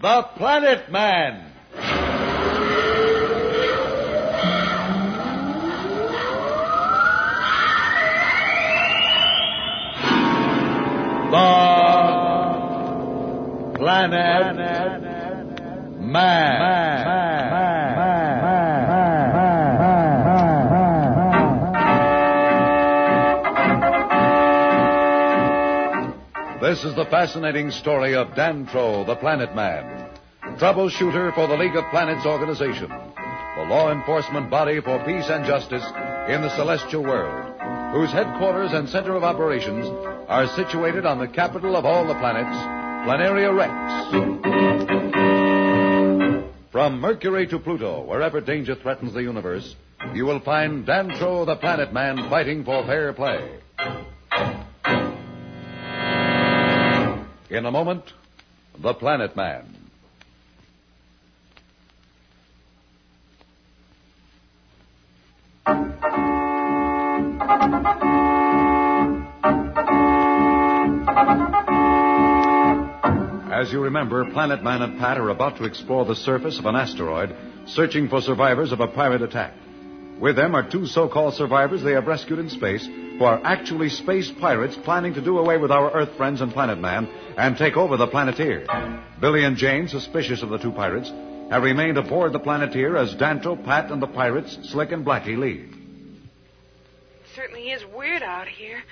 The Planet Man. The Planet Man. This is the fascinating story of Dantro The Planet Man, troubleshooter for the League of Planets organization, the law enforcement body for peace and justice in the celestial world, whose headquarters and center of operations are situated on the capital of all the planets, Planteria Rex. From Mercury to Pluto, wherever danger threatens the universe, you will find Dantro the Planet Man fighting for fair play. In a moment, The Planet Man. As you remember, Planet Man and Pat are about to explore the surface of an asteroid, searching for survivors of a pirate attack. With them are two so-called survivors they have rescued in space, who are actually space pirates planning to do away with our Earth friends and Planet Man and take over the Planteria. Billy and Jane, suspicious of the two pirates, have remained aboard the Planteria as Dantro, Pat, and the pirates, Slick and Blackie, leave. It certainly is weird out here.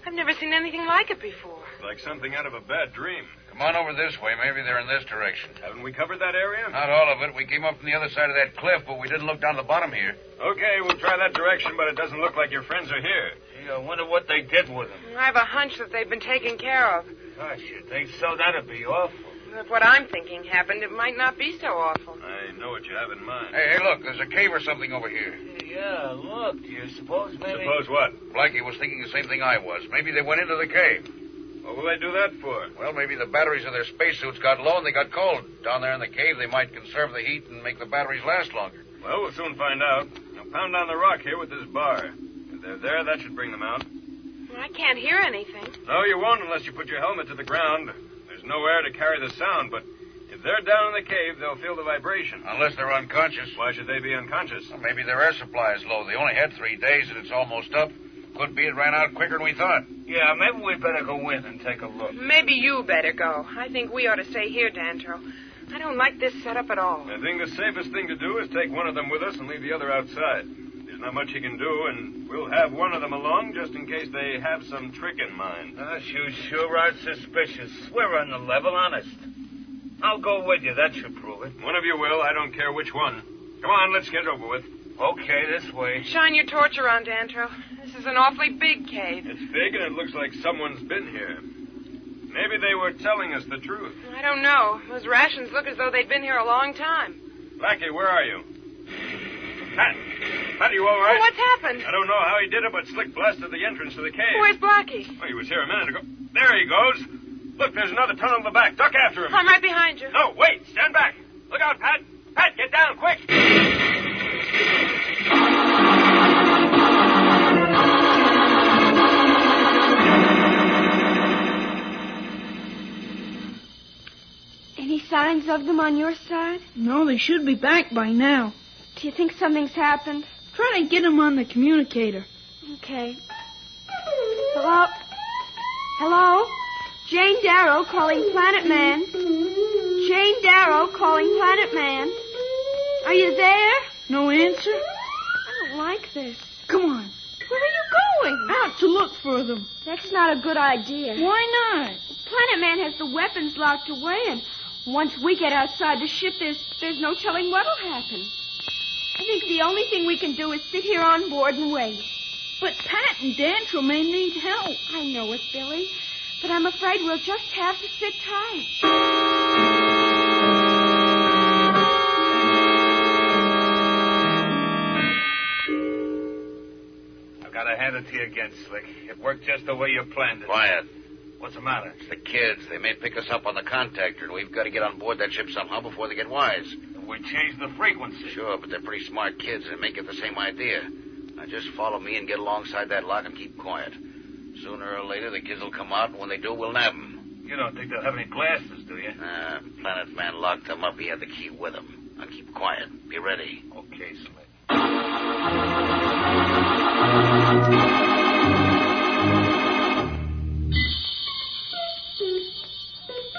I've never seen anything like it before. Like something out of a bad dream. Come on over this way. Maybe they're in this direction. Haven't we covered that area? Not all of it. We came up from the other side of that cliff, but we didn't look down the bottom here. Okay, we'll try that direction, but it doesn't look like your friends are here. Gee, I wonder what they did with them. I have a hunch that they've been taken care of. Gosh, you think so? That'd be awful. If what I'm thinking happened, it might not be so awful. I know what you have in mind. Hey, look, there's a cave or something over here. Yeah, look, do you suppose maybe... Suppose what? Blackie was thinking the same thing I was. Maybe they went into the cave. What will they do that for? Well, maybe the batteries of their spacesuits got low and they got cold. Down there in the cave, they might conserve the heat and make the batteries last longer. Well, we'll soon find out. Now, pound down the rock here with this bar. If they're there, that should bring them out. I can't hear anything. No, you won't unless you put your helmet to the ground. There's no air to carry the sound, but if they're down in the cave, they'll feel the vibration. Unless they're unconscious. Why should they be unconscious? Well, maybe their air supply is low. They only had 3 days and it's almost up. Could be it ran out quicker than we thought. Yeah, maybe we better go in and take a look. Maybe you better go. I think we ought to stay here, Dantro. I don't like this setup at all. I think the safest thing to do is take one of them with us and leave the other outside. There's not much he can do, and we'll have one of them along just in case they have some trick in mind. Gosh, you sure are suspicious. We're on the level, honest. I'll go with you. That should prove it. One of you will. I don't care which one. Come on, let's get over with. Okay, this way. Shine your torch around, Dantro. This is an awfully big cave. It's big, and it looks like someone's been here. Maybe they were telling us the truth. I don't know. Those rations look as though they'd been here a long time. Blackie, where are you? Pat, are you all right? Oh, what's happened? I don't know how he did it, but Slick blasted the entrance to the cave. Where's Blackie? Well, he was here a minute ago. There he goes. Look, there's another tunnel in the back. Duck after him. I'm right behind you. No, wait. Stand back. Look out, Pat. Pat, get down, quick. Any signs of them on your side? No, they should be back by now. Do you think something's happened? Try to get them on the communicator. Okay. Hello? Hello? Jane Darrow calling Planet Man. Jane Darrow calling Planet Man. Are you there? No answer? I don't like this. Come on. Where are you going? Out to look for them. That's not a good idea. Why not? Planet Man has the weapons locked away, and once we get outside the ship, there's no telling what'll happen. I think the only thing we can do is sit here on board and wait. But Pat and Dantro may need help. I know it, Billy, but I'm afraid we'll just have to sit tight. I've got to hand it to you again, Slick. It worked just the way you planned it. Quiet. What's the matter? It's the kids. They may pick us up on the contactor, and we've got to get on board that ship somehow before they get wise. We changed the frequency. Sure, but they're pretty smart kids, and they may get the same idea. Now, just follow me and get alongside that lock and keep quiet. Sooner or later, the kids will come out, and when they do, we'll nab them. You don't think they'll have any blasters, do you? here? Planet Man locked them up. He had the key with him. Now keep quiet. Be ready. Okay, Slick.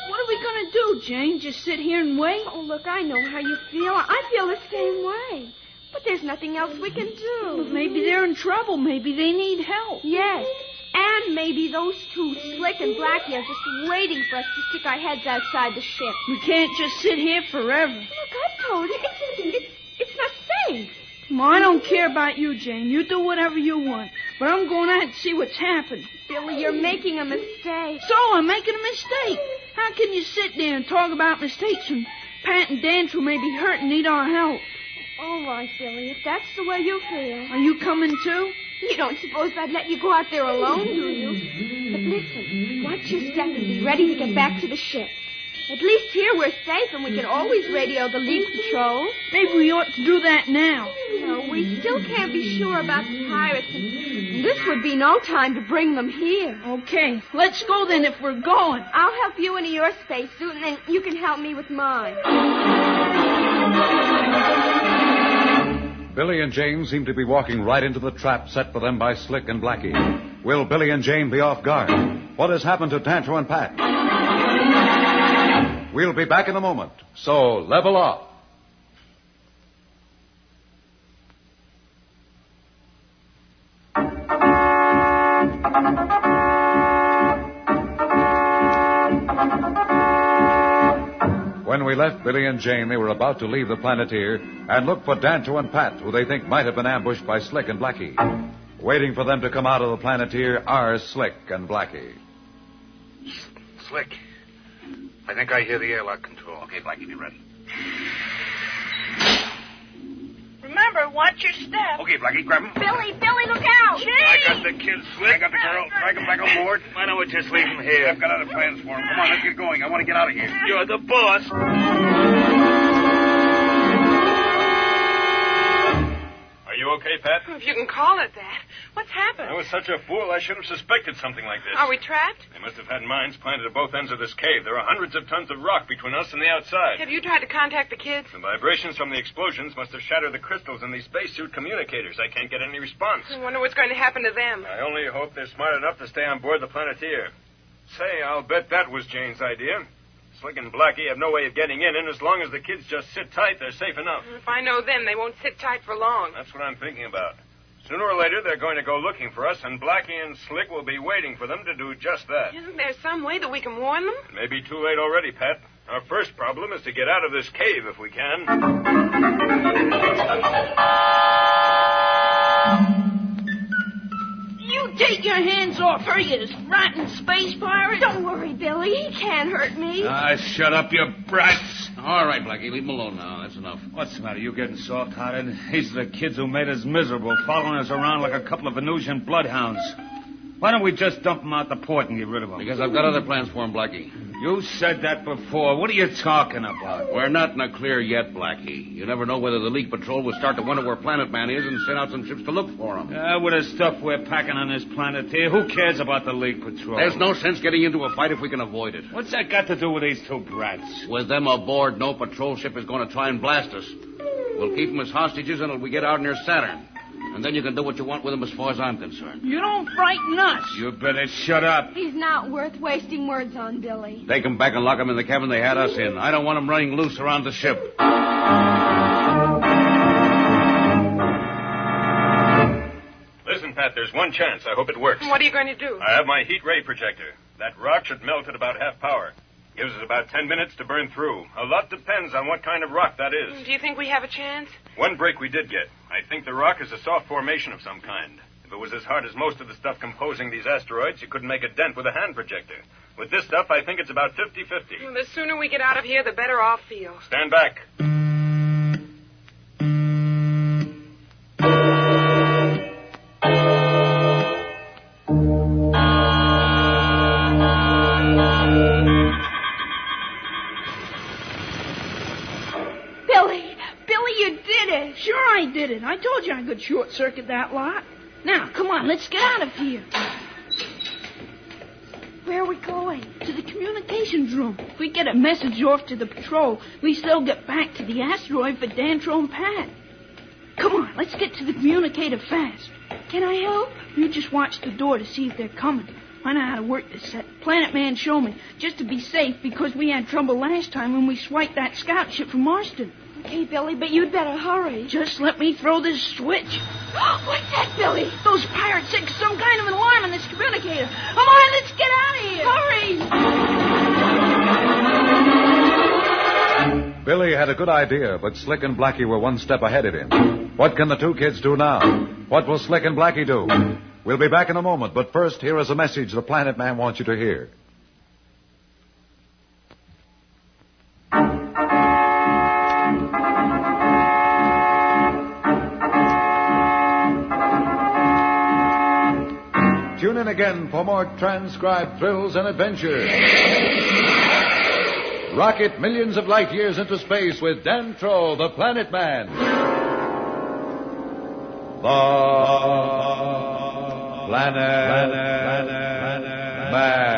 What are we going to do, Jane? Just sit here and wait? Oh, look, I know how you feel. I feel the same way. But there's nothing else we can do. But maybe they're in trouble. Maybe they need help. Yes. And maybe those two, Slick and Blackie, are just waiting for us to stick our heads outside the ship. We can't just sit here forever. Look, I told you, it's not safe. Well, I don't care about you, Jane. You do whatever you want. But I'm going out and see what's happened. Billy, you're making a mistake. So I'm making a mistake. How can you sit there and talk about mistakes when Pat and Dantro may be hurt and need our help? All right, Billy, if that's the way you feel. Are you coming too? You don't suppose I'd let you go out there alone, do you? But listen, watch your step and be ready to get back to the ship. At least here we're safe and we can always radio the leak patrol. Maybe we ought to do that now. No, we still can't be sure about the pirates, and this would be no time to bring them here. Okay, let's go then if we're going. I'll help you into your spacesuit, and then you can help me with mine. Billy and Jane seem to be walking right into the trap set for them by Slick and Blackie. Will Billy and Jane be off guard? What has happened to Dantro and Pat? We'll be back in a moment, so level off. When we left Billy and Jane, they were about to leave the Planteria and look for Dantro and Pat, who they think might have been ambushed by Slick and Blackie. Waiting for them to come out of the Planteria are Slick and Blackie. Slick. I think I hear the airlock control. Okay, Blackie, be ready. Remember, watch your step. Okay, Blackie, grab him. Billy, look out! I got the kid, Slick. I got the girl. Drag him back on board. Why don't we just leave him here? I've got other plans for him. Come on, let's get going. I want to get out of here. You're the boss. Are you okay, Pat? If you can call it that. What's happened? I was such a fool, I should have suspected something like this. Are we trapped? They must have had mines planted at both ends of this cave. There are hundreds of tons of rock between us and the outside. Have you tried to contact the kids? The vibrations from the explosions must have shattered the crystals in these spacesuit communicators. I can't get any response. I wonder what's going to happen to them. I only hope they're smart enough to stay on board the Planteria. Say, I'll bet that was Jane's idea. Slick and Blackie have no way of getting in, and as long as the kids just sit tight, they're safe enough. If I know them, they won't sit tight for long. That's what I'm thinking about. Sooner or later, they're going to go looking for us, and Blackie and Slick will be waiting for them to do just that. Isn't there some way that we can warn them? It may be too late already, Pat. Our first problem is to get out of this cave if we can. You take your hands off her, you rotten space pirate. Don't worry, Billy. He can't hurt me. Shut up, you brats. All right, Blackie, leave him alone now. That's enough. What's the matter? You getting soft-hearted? These are the kids who made us miserable, following us around like a couple of Venusian bloodhounds. Why don't we just dump them out the port and get rid of them? Because I've got other plans for him, Blackie. You said that before. What are you talking about? We're not in the clear yet, Blackie. You never know whether the leak patrol will start to wonder where Planet Man is and send out some ships to look for him. With the stuff we're packing on this planet here, who cares about the leak patrol? There's no sense getting into a fight if we can avoid it. What's that got to do with these two brats? With them aboard, no patrol ship is going to try and blast us. We'll keep them as hostages until we get out near Saturn. And then you can do what you want with them as far as I'm concerned. You don't frighten us. You better shut up. He's not worth wasting words on, Billy. Take them back and lock them in the cabin they had us in. I don't want them running loose around the ship. Listen, Pat, there's one chance. I hope it works. What are you going to do? I have my heat ray projector. That rock should melt at about half power. Gives us about 10 minutes to burn through. A lot depends on what kind of rock that is. Do you think we have a chance? One break we did get. I think the rock is a soft formation of some kind. If it was as hard as most of the stuff composing these asteroids, you couldn't make a dent with a hand projector. With this stuff, I think it's about 50-50. Well, the sooner we get out of here, the better I'll feel. Stand back. Sure I did it. I told you I could short-circuit that lot. Now, come on, let's get out of here. Where are we going? To the communications room. If we get a message off to the patrol, at least they'll get back to the asteroid for Dantro and Pat. Come on, let's get to the communicator fast. Can I help? You just watch the door to see if they're coming. I know how to work this set. Planet Man showed me, just to be safe, because we had trouble last time when we swiped that scout ship from Marston. Okay, Billy, but you'd better hurry. Just let me throw this switch. What's that, Billy? Those pirates set some kind of an alarm in this communicator. Come on, let's get out of here. Hurry! Billy had a good idea, but Slick and Blackie were one step ahead of him. What can the two kids do now? What will Slick and Blackie do? We'll be back in a moment, but first, here is a message the Planet Man wants you to hear. Tune in again for more transcribed thrills and adventures. Rocket millions of light years into space with Dantro, the Planet Man. The Planet Man.